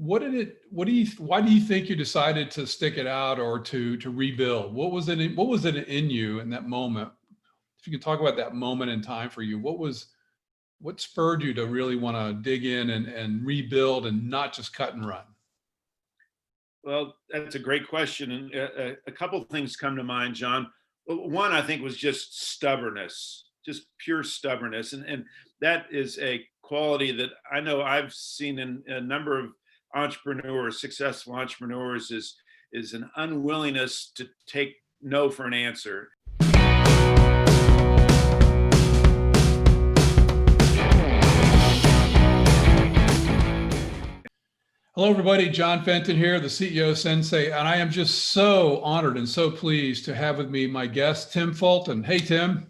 why do you think you decided to stick it out or to rebuild? What was it in you in that moment? If you could talk about that moment in time for you, what spurred you to really want to dig in and rebuild and not just cut and run? Well, that's a great question. And a couple of things come to mind, John. One, I think, was just stubbornness, just pure stubbornness. And that is a quality that I know I've seen in a number of entrepreneurs, successful entrepreneurs, is an unwillingness to take no for an answer. Hello, everybody. John Fenton here, the CEO Sensei, and I am just so honored and so pleased to have with me my guest, Tim Fulton. Hey, Tim.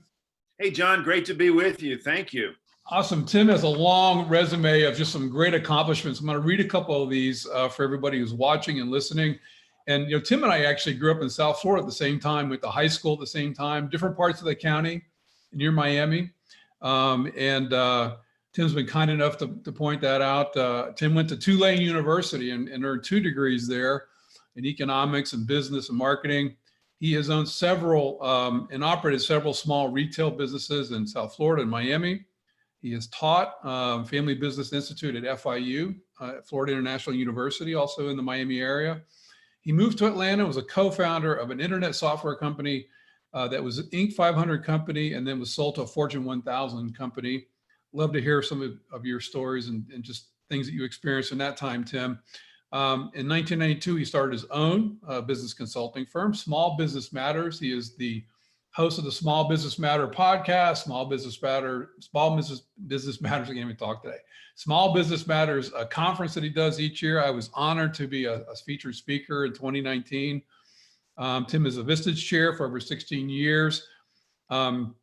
Hey, John, great to be with you. Thank you. Awesome. Tim has a long resume of just some great accomplishments. I'm going to read a couple of these for everybody who's watching and listening. And, Tim and I actually grew up in South Florida at the same time, went to high school at the same time, different parts of the county near Miami. Tim's been kind enough to point that out. Tim went to Tulane University and earned 2 degrees there in economics and business and marketing. He has owned several and operated several small retail businesses in South Florida and Miami. He has taught Family Business Institute at FIU, Florida International University, also in the Miami area. He moved to Atlanta, was a co-founder of an internet software company that was an Inc. 500 company and then was sold to a Fortune 1000 company. Love to hear some of your stories and just things that you experienced in that time, Tim. In 1992, he started his own business consulting firm, Small Business Matters. He is the host of the Small Business Matter podcast, Small Business Matters, I can't even talk today. Small Business Matters, a conference that he does each year. I was honored to be a featured speaker in 2019. Tim is a Vistage Chair for over 16 years. And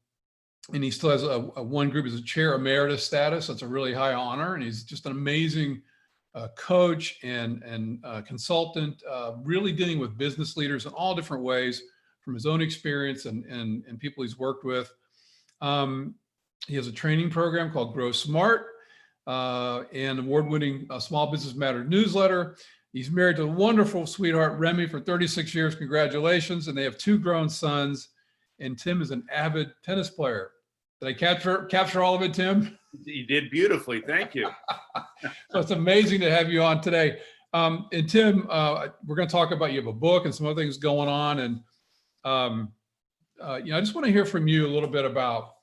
he still has a one group as a Chair Emeritus status. That's a really high honor. And he's just an amazing coach and consultant, really dealing with business leaders in all different ways from his own experience and people he's worked with. He has a training program called Grow Smart and award-winning Small Business Matter newsletter. He's married to a wonderful sweetheart, Remy, for 36 years. Congratulations. And they have 2 grown sons. And Tim is an avid tennis player. Did I capture all of it, Tim? You did beautifully. Thank you. So it's amazing to have you on today. And Tim, we're going to talk about, you have a book and some other things going on. And, I just want to hear from you a little bit about,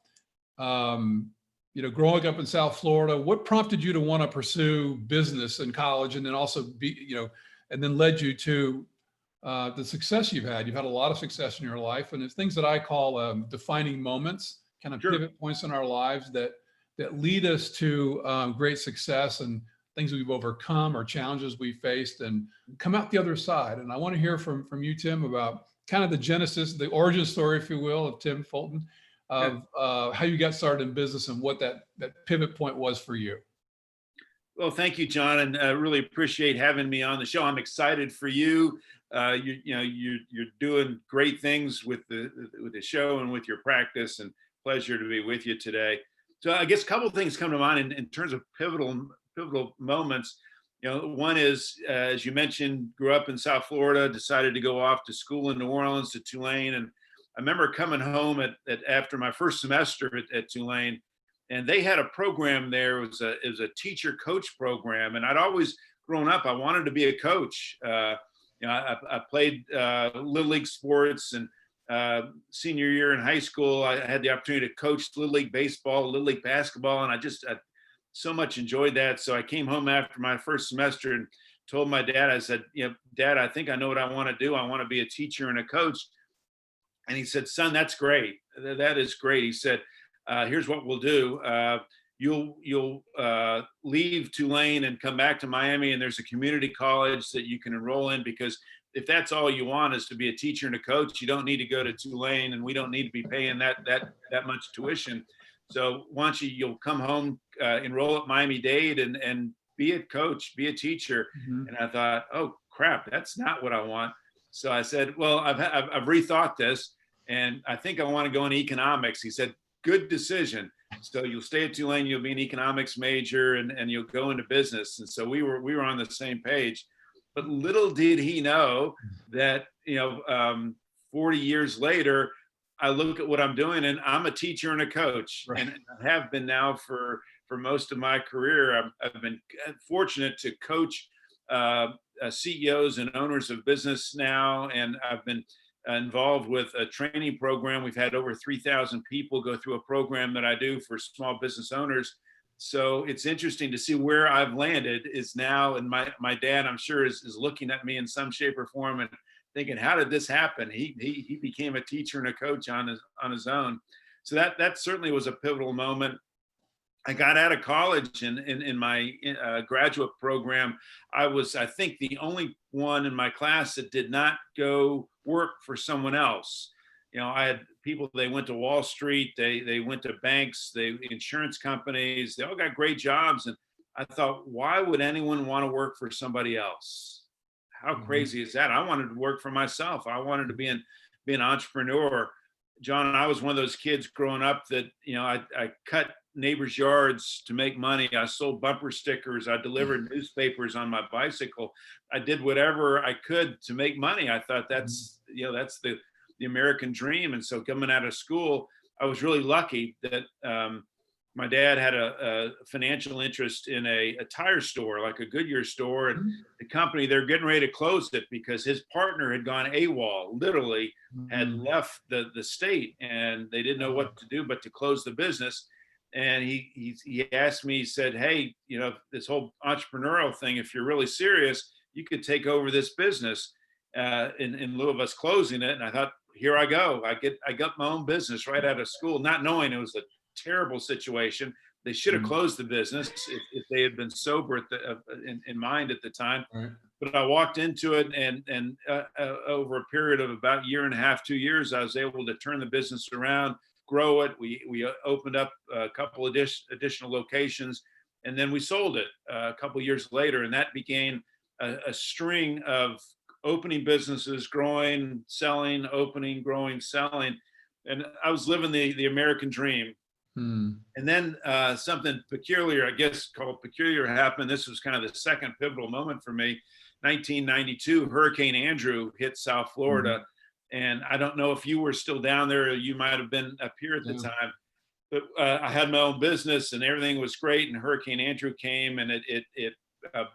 growing up in South Florida. What prompted you to want to pursue business in college and then also and then led you to the success you've had? You've had a lot of success in your life, and it's things that I call defining moments, kind of pivot points in our lives that lead us to great success and things we've overcome or challenges we faced and come out the other side. And I want to hear from you, Tim, about kind of the genesis, the origin story, if you will, of Tim Fulton, of how you got started in business and what that pivot point was for you. Well, thank you, John, and I really appreciate having me on the show. I'm excited for you. You're doing great things with the show and with your practice, and pleasure to be with you today. So I guess a couple of things come to mind in terms of pivotal moments. One is, as you mentioned, grew up in South Florida, decided to go off to school in New Orleans to Tulane. And I remember coming home after my first semester at Tulane, and they had a program there. It was a teacher coach program. And I'd always grown up, I wanted to be a coach. I played Little League sports, and senior year in high school, I had the opportunity to coach Little League baseball, Little League basketball, and I so much enjoyed that. So I came home after my first semester and told my dad, I said, Dad, I think I know what I want to do. I want to be a teacher and a coach. And he said, son, that's great. That is great. He said, here's what we'll do. You'll leave Tulane and come back to Miami, and there's a community college that you can enroll in, because if that's all you want is to be a teacher and a coach, you don't need to go to Tulane, and we don't need to be paying that much tuition. So why don't you'll come home, enroll at Miami-Dade and be a coach, be a teacher. Mm-hmm. And I thought, oh crap, that's not what I want. So I said, well, I've rethought this, and I think I want to go into economics. He said, good decision. So you'll stay at Tulane, you'll be an economics major, and you'll go into business. And so we were on the same page. But little did he know that, 40 years later, I look at what I'm doing, and I'm a teacher and a coach, Right. and I have been now for most of my career. I've been fortunate to coach CEOs and owners of business now, and I've been involved with a training program. We've had over 3,000 people go through a program that I do for small business owners. So it's interesting to see where I've landed is now, and my dad, I'm sure, is looking at me in some shape or form and thinking, how did this happen? He became a teacher and a coach on his own. So that certainly was a pivotal moment. I got out of college, and in my graduate program, I was, I think, the only one in my class that did not go work for someone else. I had people, they went to Wall Street, they went to banks, insurance companies, they all got great jobs. And I thought, why would anyone want to work for somebody else? How crazy is that? I wanted to work for myself. I wanted to be an entrepreneur. John, I was one of those kids growing up that, I cut neighbors' yards to make money. I sold bumper stickers. I delivered newspapers on my bicycle. I did whatever I could to make money. I thought that's the American dream. And so coming out of school, I was really lucky that my dad had a financial interest in a tire store, like a Goodyear store. And the company, they're getting ready to close it because his partner had gone AWOL, literally had left the state, and they didn't know what to do but to close the business. And he asked me, he said, hey, this whole entrepreneurial thing, if you're really serious, you could take over this business in lieu of us closing it. And I thought, here I go. I got my own business right out of school, not knowing it was a terrible situation. They should have closed the business if they had been sober in mind at the time. Right. But I walked into it, and over a period of about a year and a half, 2 years, I was able to turn the business around, grow it. We opened up a couple of additional locations, and then we sold it a couple of years later. And that began a string of opening businesses, growing, selling, opening, growing, selling. And I was living the American dream. And then something peculiar, I guess called peculiar, happened. This was kind of the second pivotal moment for me. 1992, Hurricane Andrew hit South Florida. And I don't know if you were still down there, or you might have been up here at the time, but I had my own business and everything was great. And Hurricane Andrew came, and it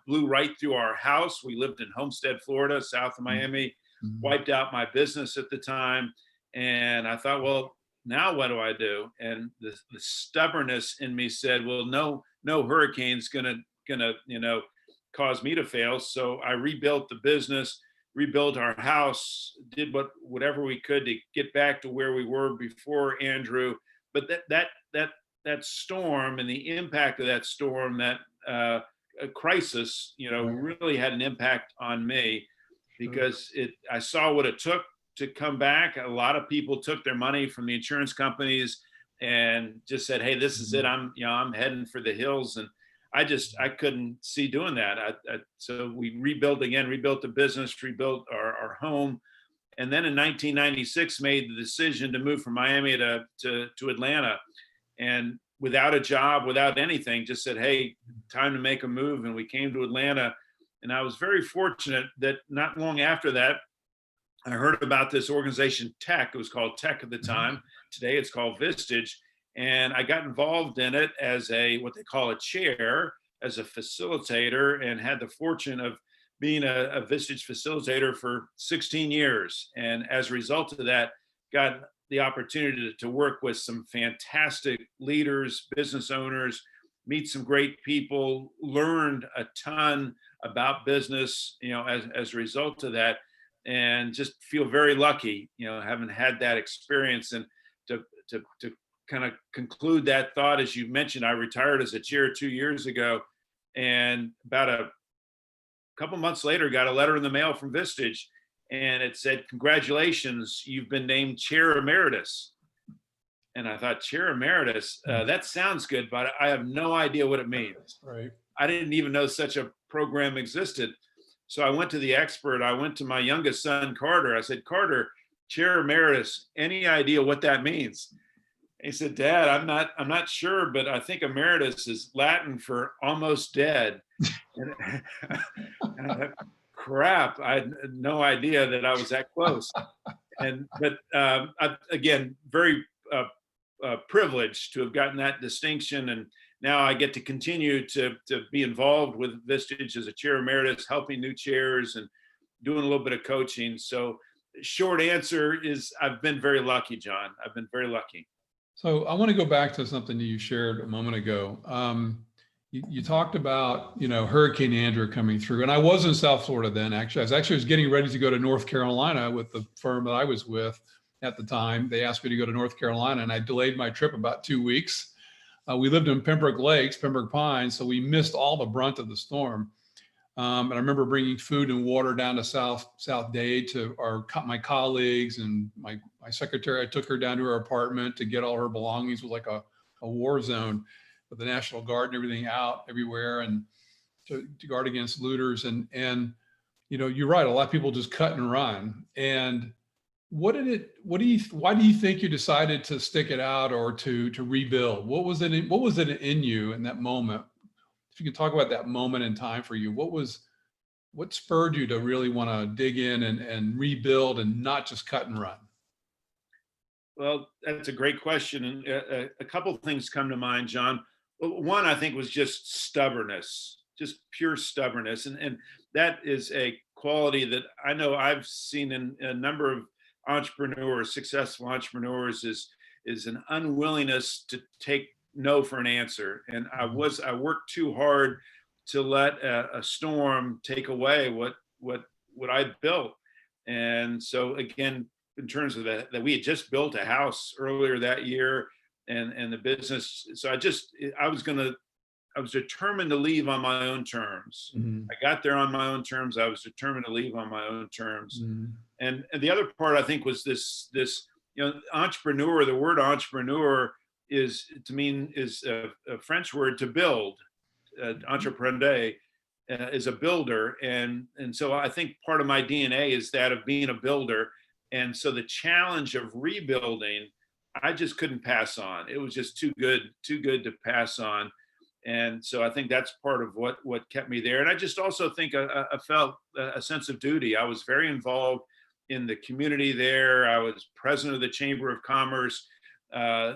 blew right through our house. We lived in Homestead, Florida, south of Miami, wiped out my business at the time. And I thought, well, now what do I do? And the stubbornness in me said, well, no hurricane's gonna cause me to fail. So I rebuilt the business, rebuilt our house, did whatever we could to get back to where we were before Andrew. But that storm and the impact of that storm, that crisis, really had an impact on me, because I saw what it took to come back. A lot of people took their money from the insurance companies and just said, hey, this is it. I'm heading for the hills. And I couldn't see doing that. So we rebuilt the business, rebuilt our home. And then in 1996, made the decision to move from Miami to Atlanta. And without a job, without anything, just said, hey, time to make a move. And we came to Atlanta. And I was very fortunate that not long after that, I heard about this organization, Tech. It was called Tech at the time. Today it's called Vistage. And I got involved in it as what they call a chair, as a facilitator, and had the fortune of being a Vistage facilitator for 16 years. And as a result of that, got the opportunity to work with some fantastic leaders, business owners, meet some great people, learned a ton about business, as a result of that. And just feel very lucky, having had that experience. And to kind of conclude that thought, as you mentioned, I retired as a chair 2 years ago, and about a couple months later, got a letter in the mail from Vistage, and it said, congratulations, you've been named Chair Emeritus. And I thought, Chair Emeritus, that sounds good, but I have no idea what it means. Right. I didn't even know such a program existed. So I went to the expert. I went to my youngest son, Carter. I said, Carter, Chair Emeritus, any idea what that means? He said, "Dad, I'm not sure, but I think emeritus is Latin for almost dead." And, and I thought, crap, I had no idea that I was that close. But again, very privileged to have gotten that distinction, and now I get to continue to be involved with Vistage as a chair emeritus, helping new chairs and doing a little bit of coaching. So, short answer is I've been very lucky, John. I've been very lucky. So I want to go back to something that you shared a moment ago. You talked about, Hurricane Andrew coming through, and I was in South Florida then. Actually, I was getting ready to go to North Carolina with the firm that I was with at the time. They asked me to go to North Carolina, and I delayed my trip about 2 weeks. We lived in Pembroke Lakes, Pembroke Pines, so we missed all the brunt of the storm. And I remember bringing food and water down to South Dade to my colleagues and my secretary. I took her down to her apartment to get all her belongings. It was like a war zone with the National Guard and everything out everywhere, and to guard against looters. And you're right. A lot of people just cut and run. And why do you think you decided to stick it out or to rebuild? What was it in you in that moment? If you can talk about that moment in time for you, what spurred you to really want to dig in and rebuild and not just cut and run? Well, that's a great question. And a couple of things come to mind, John. One, I think, was just stubbornness, just pure stubbornness. And that is a quality that I know I've seen in a number of entrepreneurs, successful entrepreneurs, is an unwillingness to take no for an answer. And I worked too hard to let a storm take away what I built. And so again, in terms of that we had just built a house earlier that year, and the business. So I was determined to leave on my own terms. Mm-hmm. I got there on my own terms. I was determined to leave on my own terms. Mm-hmm. And the other part, I think, was this entrepreneur. The word entrepreneur is a French word to build. Entrepreneur is a builder, and so I think part of my DNA is that of being a builder. And so the challenge of rebuilding, I just couldn't pass on. It was just too good to pass on. And so I think that's part of what kept me there. And I just also think I felt a sense of duty. I was very involved in the community there. I was president of the Chamber of Commerce,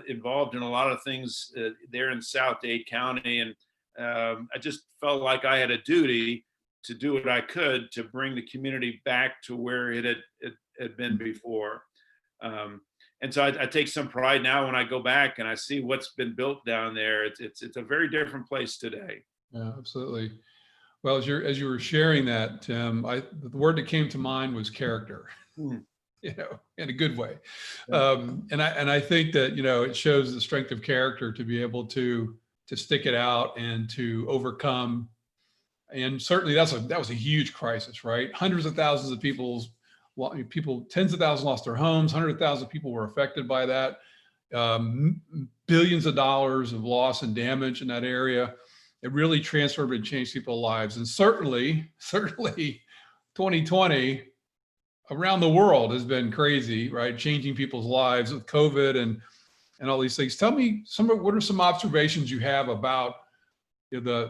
involved in a lot of things there in South Dade County. And I just felt like I had a duty to do what I could to bring the community back to where it had been before. And so I take some pride now when I go back and I see what's been built down there. It's a very different place today. Yeah, absolutely. Well, as you were sharing that, Tim, the word that came to mind was character. In a good way. And I think that, it shows the strength of character to be able to stick it out and to overcome. And certainly that was a huge crisis, right? Hundreds of thousands of people, tens of thousands lost their homes, 100,000 people were affected by that. Billions of dollars of loss and damage in that area. It really transformed and changed people's lives. And certainly 2020 around the world has been crazy, right? Changing people's lives with COVID and all these things. Tell me what are some observations you have about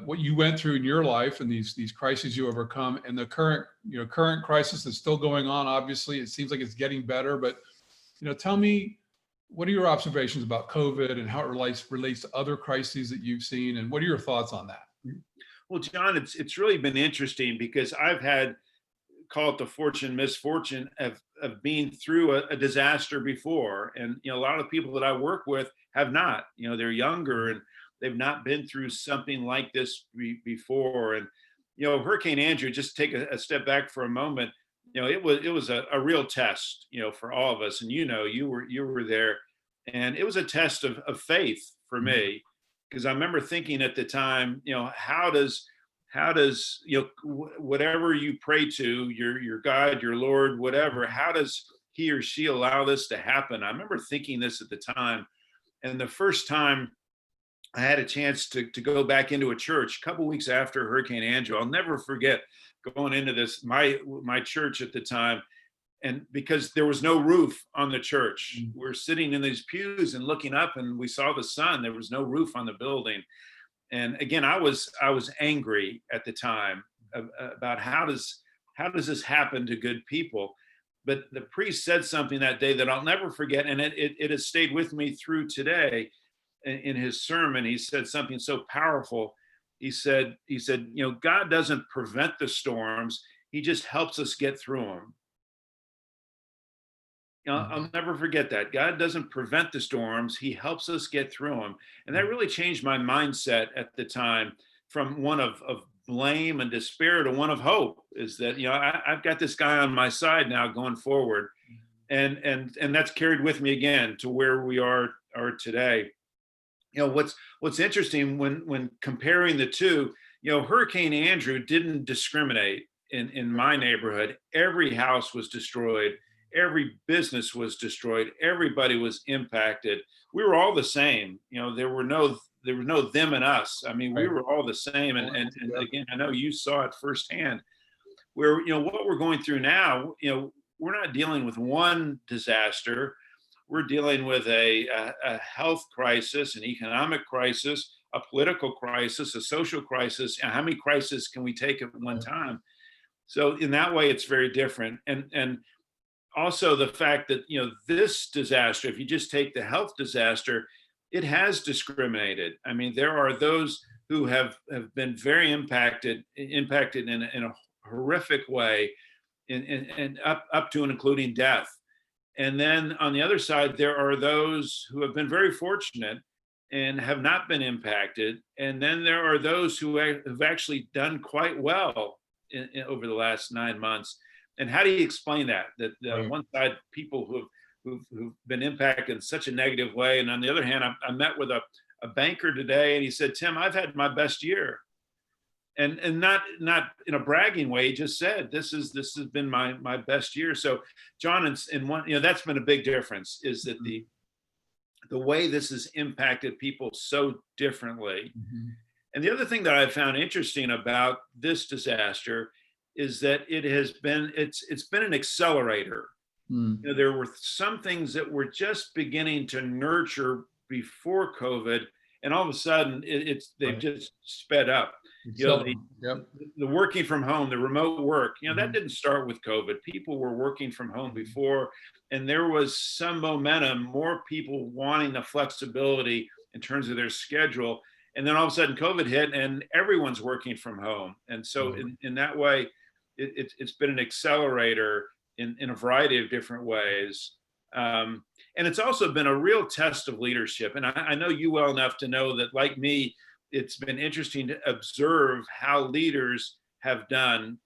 what you went through in your life and these crises you overcome, and the current crisis that's still going on. Obviously, it seems like it's getting better, but tell me, what are your observations about COVID and how it relates to other crises that you've seen, and what are your thoughts on that? Well, John, it's really been interesting because I've had, call it the fortune, misfortune of being through a disaster before. And, a lot of the people that I work with have not, they're younger and they've not been through something like this before. And, Hurricane Andrew, just take a step back for a moment, it was a real test, for all of us. And, you were there, and it was a test of faith for me, because I remember thinking at the time, how does whatever you pray to, your God, your Lord, whatever, how does he or she allow this to happen? I remember thinking this at the time. And the first time I had a chance to go back into a church a couple of weeks after Hurricane Andrew, I'll never forget going into this, my church at the time. and because there was no roof on the church, we're sitting in these pews and looking up, and we saw the sun. There was no roof on the building. And again, I was angry at the time about how does this happen to good people? But the priest said something that day that I'll never forget, and it has stayed with me through today. In his sermon, he said something so powerful. He said, God doesn't prevent the storms; He just helps us get through them. I'll never forget that. God doesn't prevent the storms; He helps us get through them. And that really changed my mindset at the time, from one of blame and despair to one of hope. Is that I've got this guy on my side now going forward, and that's carried with me again to where we are today. What's interesting when comparing the two, Hurricane Andrew didn't discriminate in my neighborhood. Every house was destroyed. Every business was destroyed. Everybody was impacted. We were all the same. There were no them and us. I mean, we were all the same. And again, I know you saw it firsthand. Where what we're going through now, we're not dealing with one disaster. We're dealing with a health crisis, an economic crisis, a political crisis, a social crisis. And how many crises can we take at one time? So in that way, it's very different. And also the fact that, this disaster, if you just take the health disaster, it has discriminated. I mean, there are those who have been very impacted in a horrific way, and up to and including death. And then on the other side, there are those who have been very fortunate and have not been impacted. And then there are those who have actually done quite well over the last 9 months. And how do you explain that? That on one side, people who've been impacted in such a negative way, and on the other hand, I met with a banker today, and he said, "Tim, I've had my best year," and not in a bragging way. He just said, "This has been my best year." So, John, in one, that's been a big difference, is that the way this has impacted people so differently. And the other thing that I found interesting about this disaster is that it's been an accelerator. There were some things that were just beginning to nurture before COVID, and all of a sudden they've just sped up. The working from home, the remote work, that didn't start with COVID. People were working from home before, and there was some momentum, more people wanting the flexibility in terms of their schedule. And then all of a sudden COVID hit, and everyone's working from home. And so in that way, it's been an accelerator in a variety of different ways. And it's also been a real test of leadership. And I know you well enough to know that, like me, it's been interesting to observe how leaders have done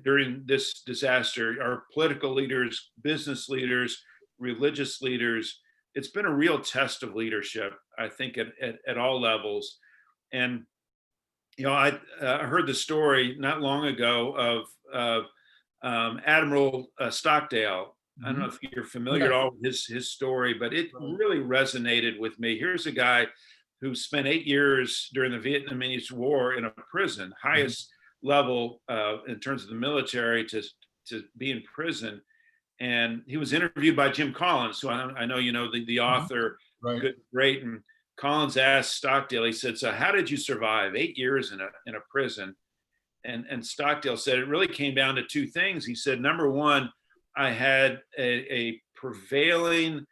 during this disaster. Our political leaders, business leaders, religious leaders. It's been a real test of leadership, I think, at all levels. And I heard the story not long ago of Admiral Stockdale. I don't know if you're familiar at all with his story, but it really resonated with me. Here's a guy who spent 8 years during the Vietnamese War in a prison, highest level in terms of the military to be in prison. And he was interviewed by Jim Collins, who I know the author, Good, Great. And Collins asked Stockdale, he said, "So how did you survive 8 years in a prison?" And Stockdale said, "It really came down to two things." He said, "Number one, I had a prevailing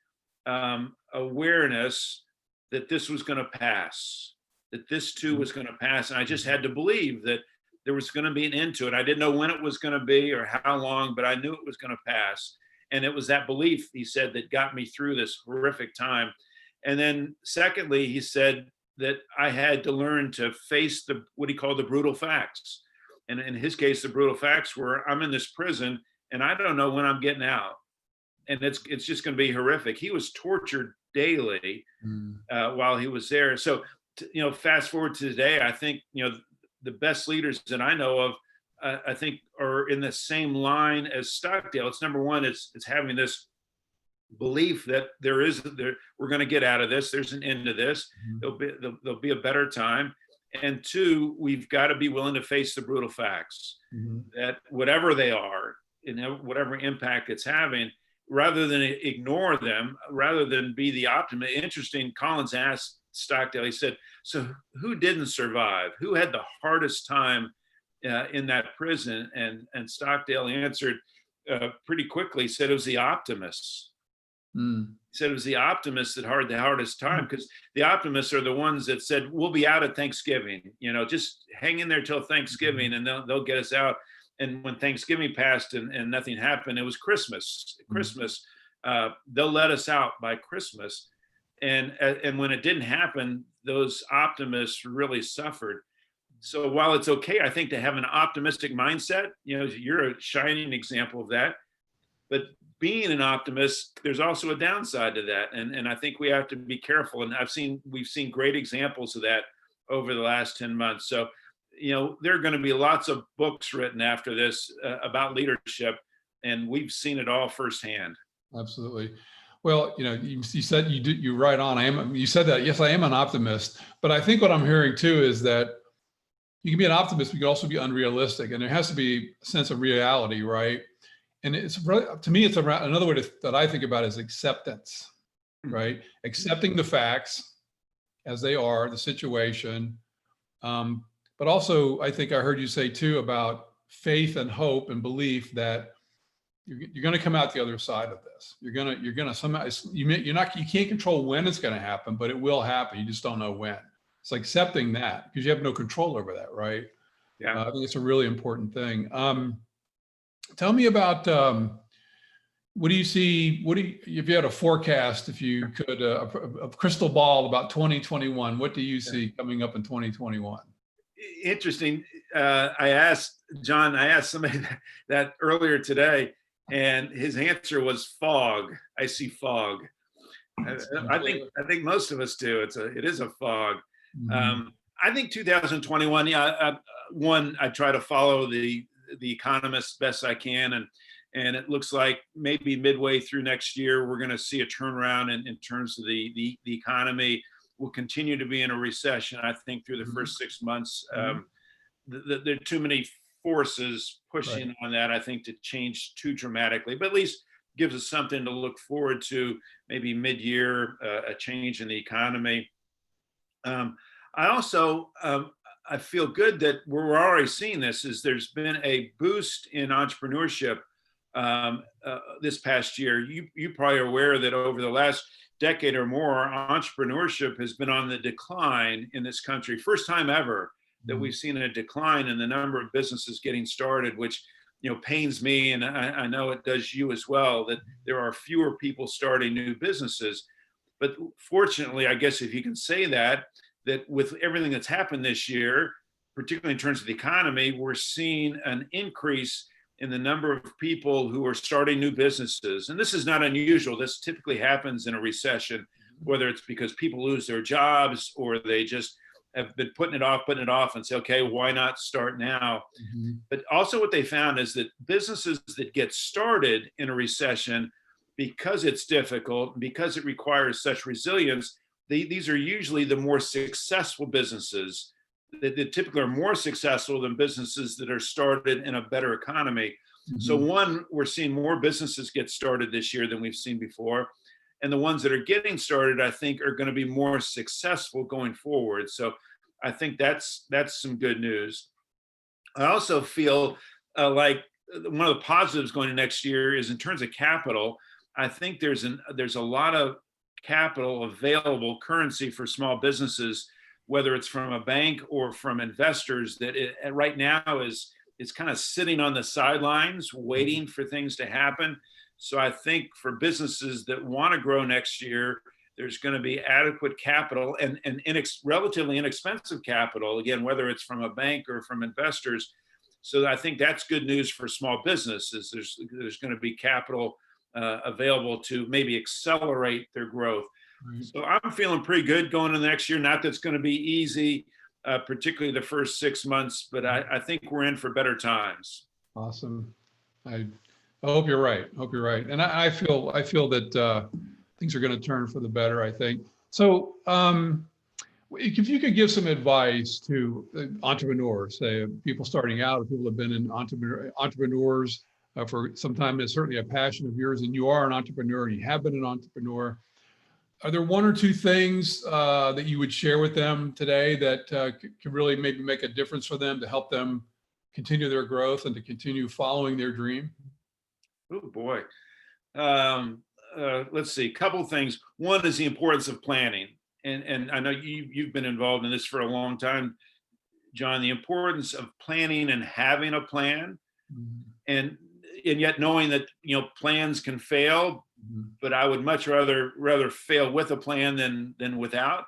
awareness that this was going to pass, that this too was going to pass. And I just had to believe that there was going to be an end to it. I didn't know when it was going to be or how long, but I knew it was going to pass. And it was that belief," he said, "that got me through this horrific time." And then secondly, he said that I had to learn to face what he called the brutal facts. And in his case, the brutal facts were, I'm in this prison and I don't know when I'm getting out. And it's just going to be horrific. He was tortured daily while he was there. So, fast forward to today, I think, the best leaders that I know of, I think, are in the same line as Stockdale. It's number one, it's having this belief that we're going to get out of this. There's an end to this. There'll be a better time. And two, we've got to be willing to face the brutal facts that whatever they are, whatever impact it's having, rather than ignore them, rather than be the optimist. Interesting, Collins asked Stockdale, he said, so who didn't survive? Who had the hardest time in that prison? And Stockdale answered pretty quickly, said it was the optimists. Mm. He said it was the optimists that had the hardest time, because the optimists are the ones that said, we'll be out at Thanksgiving, just hang in there till Thanksgiving and they'll get us out. And when Thanksgiving passed and nothing happened, it was Christmas. Christmas, they'll let us out by Christmas. And when it didn't happen, those optimists really suffered. So while it's okay, I think, to have an optimistic mindset, you're a shining example of that. But being an optimist, there's also a downside to that. And I think we have to be careful. And we've seen great examples of that over the last 10 months. So, there are going to be lots of books written after this about leadership, and we've seen it all firsthand. Absolutely. Well, you said you're right on. You said that, yes, I am an optimist, but I think what I'm hearing too is that you can be an optimist, but you can also be unrealistic, and there has to be a sense of reality, right? And it's really, to me, it's another way that I think about it is acceptance, right? Accepting the facts as they are, the situation. But also, I think I heard you say too about faith and hope and belief that you're going to come out the other side of this. You're going to somehow, you can't control when it's going to happen, but it will happen. You just don't know when. It's like accepting that, because you have no control over that, right? Yeah. I think it's a really important thing. Tell me about what do you see? If you had a forecast, if you could, a crystal ball about 2021, what do you see coming up in 2021? Interesting. I asked somebody that earlier today, and his answer was fog. I see fog. I think most of us do. It is a fog. Mm-hmm. I think 2021. Yeah. I try to follow the Economist best I can, and it looks like maybe midway through next year we're going to see a turnaround in terms of the economy. We'll continue to be in a recession, I think, through the first 6 months. There are too many forces pushing on that, I think, to change too dramatically, but at least gives us something to look forward to, maybe mid-year, a change in the economy. I also, I feel good that we're already seeing this, is there's been a boost in entrepreneurship this past year. You probably are aware that over the last decade or more, entrepreneurship has been on the decline in this country. First time ever that we've seen a decline in the number of businesses getting started, which pains me, and I know it does you as well, that there are fewer people starting new businesses. But fortunately, I guess if you can say that with everything that's happened this year, particularly in terms of the economy, we're seeing an increase in the number of people who are starting new businesses. And this is not unusual. This typically happens in a recession, whether it's because people lose their jobs or they just have been putting it off and say, okay, why not start now? Mm-hmm. But also what they found is that businesses that get started in a recession, because it's difficult, because it requires such resilience, these are usually the more successful businesses that typically are more successful than businesses that are started in a better economy. Mm-hmm. So we're seeing more businesses get started this year than we've seen before. And the ones that are getting started, I think, are going to be more successful going forward. So I think that's some good news. I also feel like one of the positives going to next year is in terms of capital. I think there's a lot of capital available, currency for small businesses, whether it's from a bank or from investors, that right now is kind of sitting on the sidelines waiting for things to happen. So I think for businesses that want to grow next year, there's going to be adequate capital and relatively inexpensive capital, again, whether it's from a bank or from investors. So I think that's good news for small businesses. There's going to be capital available to maybe accelerate their growth. Right. So I'm feeling pretty good going into next year. Not that it's going to be easy, particularly the first 6 months, but I think we're in for better times. Awesome. I hope you're right. And I feel that things are going to turn for the better, I think. So if you could give some advice to entrepreneurs, say people starting out, people who have been in entrepreneurs, for some time. It's certainly a passion of yours, and you are an entrepreneur, and you have been an entrepreneur. Are there one or two things that you would share with them today that could really maybe make a difference for them to help them continue their growth and to continue following their dream? Oh boy. Let's see, a couple things. One is the importance of planning. And I know you've been involved in this for a long time, John, the importance of planning and having a plan, Mhm. and yet knowing that, plans can fail, Mhm. but I would much rather fail with a plan than without.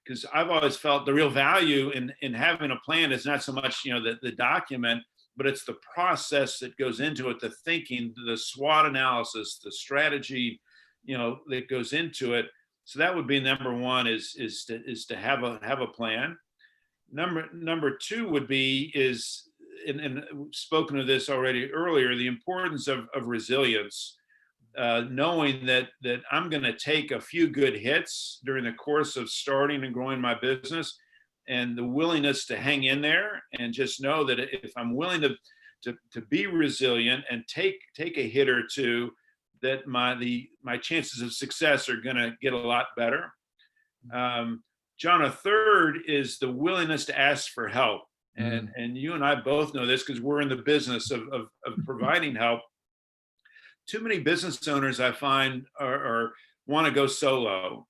Because I've always felt the real value in having a plan is not so much, the document, but it's the process that goes into it, the thinking, the SWOT analysis, the strategy, that goes into it. So that would be number one, is to have a plan. Number two would be and we've spoken of this already earlier, the importance of resilience. Knowing that I'm going to take a few good hits during the course of starting and growing my business, and the willingness to hang in there, and just know that if I'm willing to be resilient and take a hit or two, that my chances of success are going to get a lot better. John, a third is the willingness to ask for help, and you and I both know this because we're in the business of providing help. Too many business owners, I find, are want to go solo,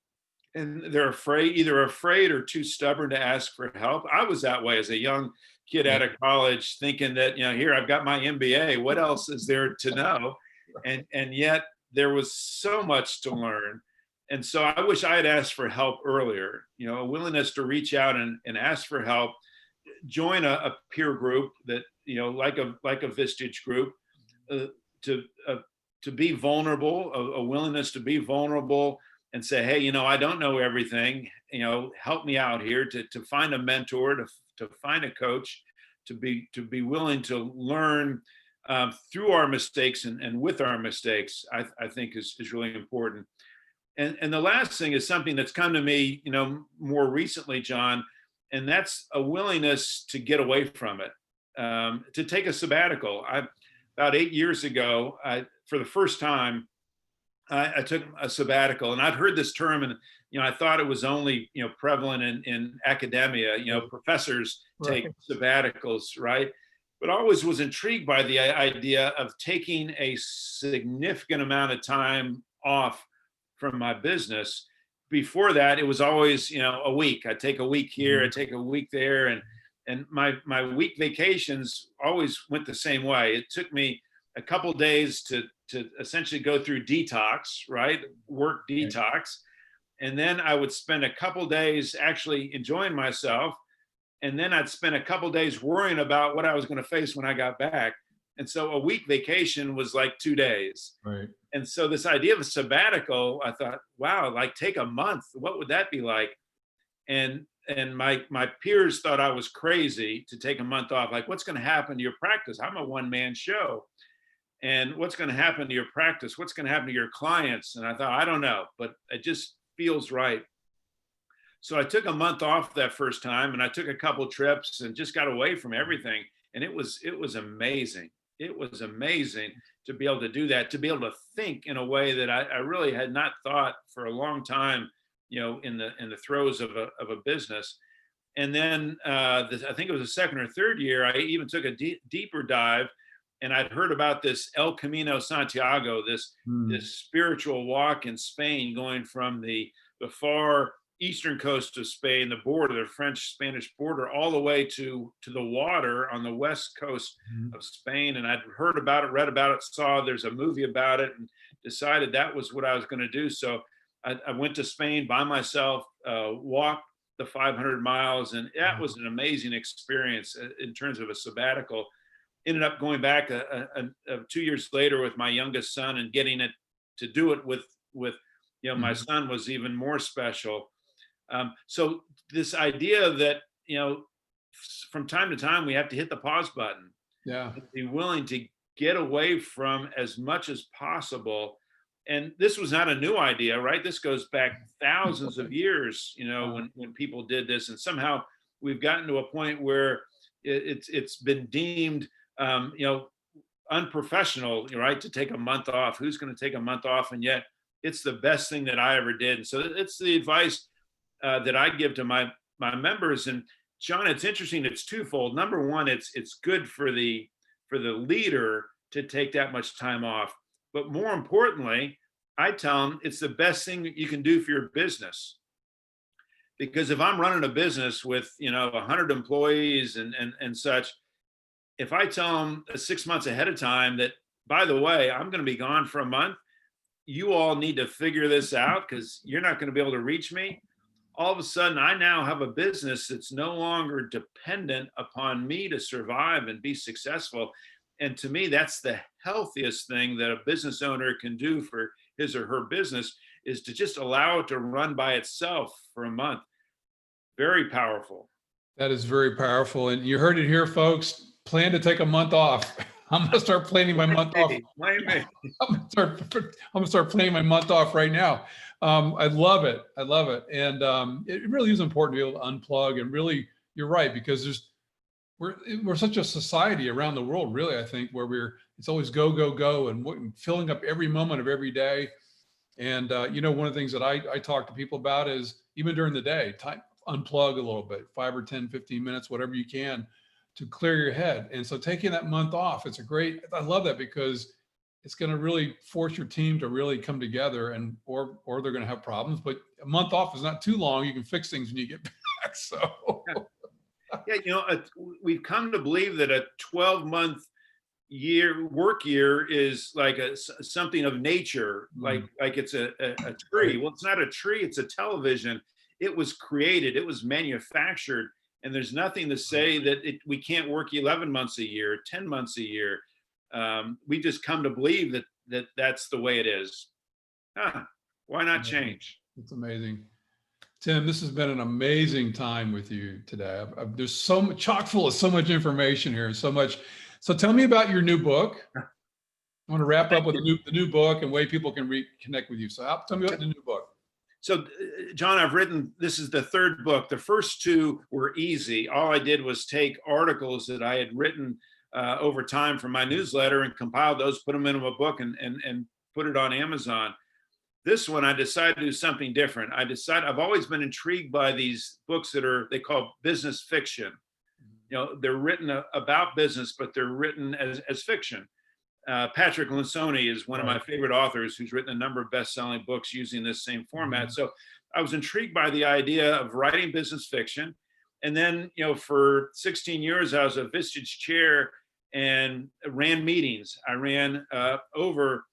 and they're either afraid or too stubborn to ask for help. I was that way as a young kid out of college, thinking that, here, I've got my MBA. What else is there to know? And yet there was so much to learn. And so I wish I had asked for help earlier, a willingness to reach out and ask for help, join a peer group that, like a Vistage group, to be vulnerable, a willingness to be vulnerable and say, hey, I don't know everything, help me out here, to find a mentor, to find a coach, to be willing to learn through our mistakes and with our mistakes, I think is really important. And the last thing is something that's come to me, more recently, John, and that's a willingness to get away from it, to take a sabbatical. About 8 years ago, for the first time, I took a sabbatical, and I'd heard this term, and I thought it was only prevalent in academia. Professors take sabbaticals, right? But I always was intrigued by the idea of taking a significant amount of time off from my business. Before that, it was always a week. I'd take a week here, I'd take a week there, and my week vacations always went the same way. It took me a couple days to essentially go through detox, right? Work detox. And then I would spend a couple days actually enjoying myself. And then I'd spend a couple days worrying about what I was going to face when I got back. And so a week vacation was like 2 days. Right. And so this idea of a sabbatical, I thought, wow, like take a month, what would that be like? And my peers thought I was crazy to take a month off. Like, what's going to happen to your practice? I'm a one-man show. And what's going to happen to your practice? What's going to happen to your clients? And I thought, I don't know, but it just feels right. So I took a month off that first time, and I took a couple trips and just got away from everything. And it was amazing. It was amazing to be able to do that, to be able to think in a way that I really had not thought for a long time, in the throes of a business. And then I think it was the second or third year, I even took a deeper dive, and I'd heard about this El Camino Santiago, this spiritual walk in Spain, going from the far eastern coast of Spain, the border, the French-Spanish border, all the way to the water on the west coast of Spain. And I'd heard about it, read about it, saw there's a movie about it, and decided that was what I was going to do. So I went to Spain by myself, walked the 500 miles, and that was an amazing experience in terms of a sabbatical. Ended up going back 2 years later with my youngest son, and getting it to do it with my son was even more special. So this idea that from time to time we have to hit the pause button, be willing to get away from as much as possible. And this was not a new idea, right? This goes back thousands of years, when people did this, and somehow we've gotten to a point where it's been deemed unprofessional, right, to take a month off. Who's going to take a month off? And yet it's the best thing that I ever did. And so it's the advice that I give to my members. And John, it's interesting. It's twofold. Number one, it's good for the leader to take that much time off. But more importantly, I tell them it's the best thing that you can do for your business. Because if I'm running a business with 100 employees and such, if I tell them 6 months ahead of time that, by the way, I'm going to be gone for a month, you all need to figure this out because you're not going to be able to reach me. All of a sudden, I now have a business that's no longer dependent upon me to survive and be successful. And to me, that's the healthiest thing that a business owner can do for his or her business, is to just allow it to run by itself for a month. Very powerful. That is very powerful. And you heard it here, folks. Plan to take a month off. I'm going to start planning my month off. I'm going to start planning my month off right now. I love it. I love it. And it really is important to be able to unplug. And really, you're right, because we're such a society around the world, really, I think, where it's always go, go, go, and filling up every moment of every day. And, one of the things that I talk to people about is even during the day, unplug a little bit, 5 or 10, 15 minutes, whatever you can, to clear your head. And so taking that month off, I love that, because it's going to really force your team to really come together, or they're going to have problems. But a month off is not too long. You can fix things when you get back. So yeah, we've come to believe that a 12-month work year is like something of nature, like it's a tree. Well, it's not a tree, it's a television. It was created, it was manufactured, and there's nothing to say that we can't work 11 months a year, 10 months a year. We just come to believe that that's the way it is. Why not change? It's amazing. Tim, this has been an amazing time with you today. There's so much, chock full of so much information here, so much. So tell me about your new book. I want to wrap up with the new book and way people can connect with you. So tell me about the new book. So, John, this is the third book. The first two were easy. All I did was take articles that I had written over time from my newsletter and compiled those, put them into a book and put it on Amazon. This one, I decided to do something different. I've always been intrigued by these books they call business fiction. They're written about business, but they're written as fiction. Patrick Lencioni is one of my favorite authors, who's written a number of best-selling books using this same format. So I was intrigued by the idea of writing business fiction. And then, for 16 years, I was a Vistage Chair and ran meetings. I ran over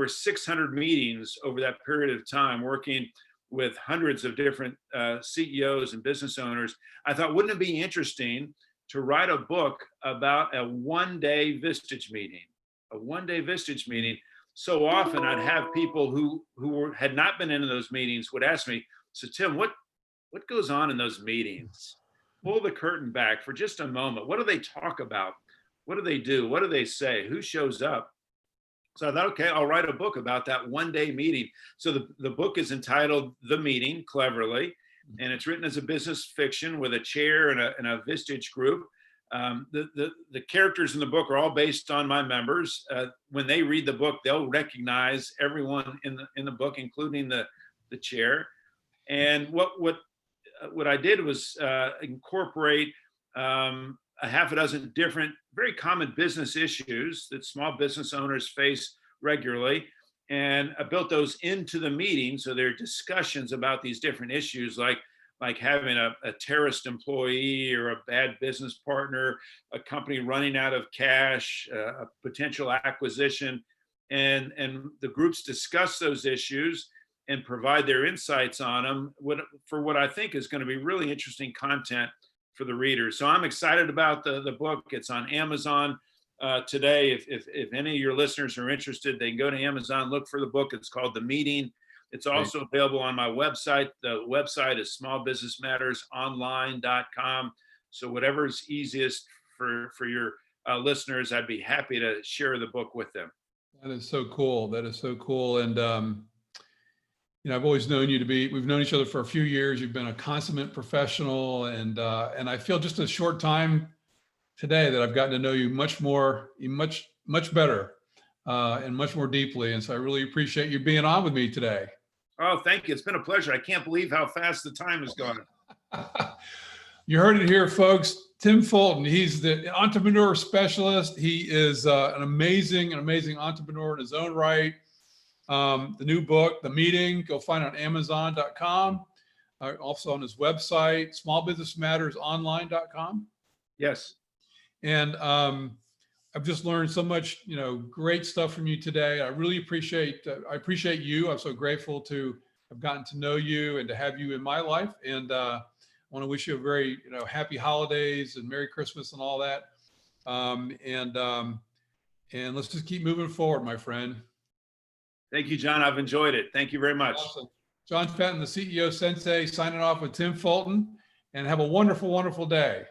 600 meetings over that period of time, working with hundreds of different CEOs and business owners. I thought, wouldn't it be interesting to write a book about a one-day Vistage meeting? A one-day Vistage meeting. So often I'd have people who had not been into those meetings would ask me, so Tim, what goes on in those meetings? Pull the curtain back for just a moment. What do they talk about? What do they do? What do they say? Who shows up? So I thought, okay, I'll write a book about that one-day meeting. So the book is entitled The Meeting, cleverly, and it's written as a business fiction with a chair and a Vistage group. The characters in the book are all based on my members. When they read the book, they'll recognize everyone in the book, including the chair. And what I did was incorporate a half a dozen different, very common business issues that small business owners face regularly. And I built those into the meeting. So there are discussions about these different issues, like having a terrorist employee or a bad business partner, a company running out of cash, a potential acquisition. And the groups discuss those issues and provide their insights on them for what I think is going to be really interesting content for the readers. So I'm excited about the book. It's on Amazon today. If any of your listeners are interested, they can go to Amazon, look for the book. It's called The Meeting. It's also available on my website. The website is smallbusinessmattersonline.com. So whatever's easiest for your listeners, I'd be happy to share the book with them. That is so cool. That is so cool. And, I've always known you we've known each other for a few years. You've been a consummate professional. And I feel just a short time today that I've gotten to know you much much better and much more deeply. And so I really appreciate you being on with me today. Oh, thank you. It's been a pleasure. I can't believe how fast the time has gone. You heard it here, folks. Tim Fulton, he's the entrepreneur specialist. He is an amazing entrepreneur in his own right. The new book, The Meeting, go find it on Amazon.com. Also on his website, smallbusinessmattersonline.com. Yes. And I've just learned so much, great stuff from you today. I really appreciate you. I'm so grateful to have gotten to know you and to have you in my life. And I want to wish you a very, happy holidays and Merry Christmas and all that. And let's just keep moving forward, my friend. Thank you, John. I've enjoyed it. Thank you very much. Awesome. John Fenton, the CEO Sensei, signing off with Tim Fulton, and have a wonderful, wonderful day.